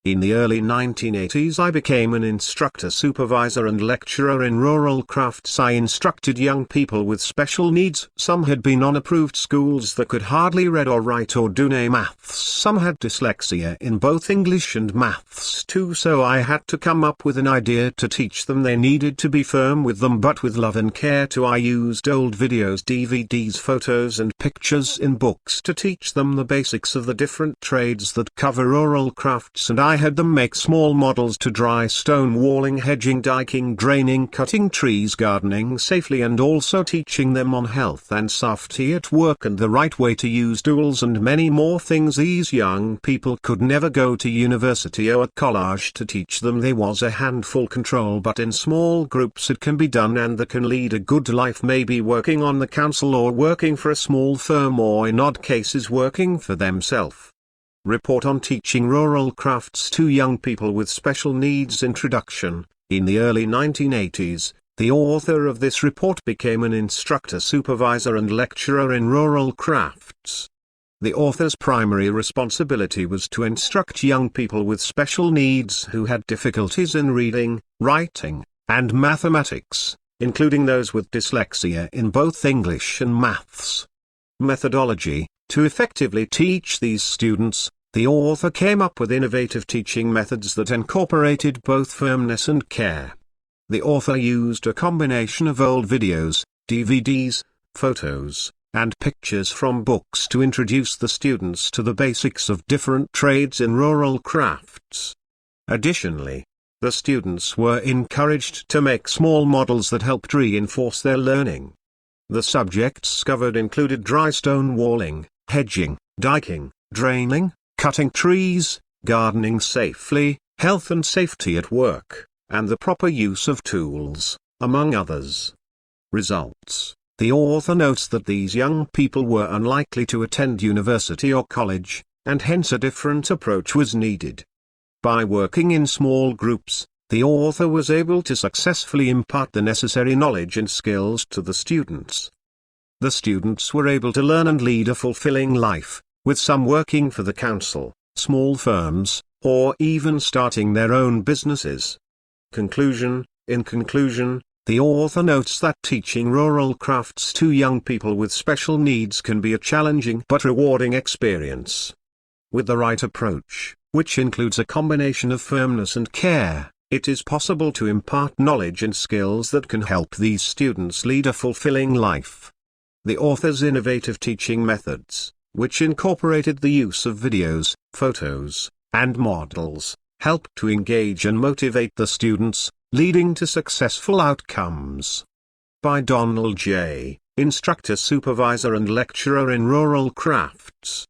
In the early 1980s I became an instructor supervisor and lecturer in rural crafts. I instructed young people with special needs. Some had been on approved schools that could hardly read or write or do maths. Some had dyslexia in both English and maths too, so I had to come up with an idea to teach them. They needed to be firm with them but with love and care too. I used old videos, DVDs, photos and pictures in books to teach them the basics of the different trades that cover rural crafts, and I had them make small models to dry stone walling, hedging, dyking, draining, cutting trees, gardening safely, and also teaching them on health and safety at work and the right way to use tools and many more things. These young people could never go to university or college to teach them. There was a handful control, but in small groups it can be done and they can lead a good life, maybe working on the council or working for a small firm or in odd cases working for themselves. Report on teaching rural crafts to young people with special needs. Introduction. In the early 1980s, the author of this report became an instructor supervisor and lecturer in rural crafts. The author's primary responsibility was to instruct young people with special needs who had difficulties in reading, writing, and mathematics, including those with dyslexia in both English and maths. Methodology. To effectively teach these students, the author came up with innovative teaching methods that incorporated both firmness and care. The author used a combination of old videos, DVDs, photos, and pictures from books to introduce the students to the basics of different trades in rural crafts. Additionally, the students were encouraged to make small models that helped reinforce their learning. The subjects covered included dry stone walling, hedging, dyking, draining, cutting trees, gardening safely, health and safety at work, and the proper use of tools, among others. Results. The author notes that these young people were unlikely to attend university or college, and hence a different approach was needed. By working in small groups, the author was able to successfully impart the necessary knowledge and skills to the students. The students were able to learn and lead a fulfilling life, with some working for the council, small firms, or even starting their own businesses. Conclusion. In conclusion, the author notes that teaching rural crafts to young people with special needs can be a challenging but rewarding experience. With the right approach, which includes a combination of firmness and care, it is possible to impart knowledge and skills that can help these students lead a fulfilling life. The author's innovative teaching methods, which incorporated the use of videos, photos, and models, help to engage and motivate the students, leading to successful outcomes. By Donald J., Instructor Supervisor and Lecturer in Rural Crafts.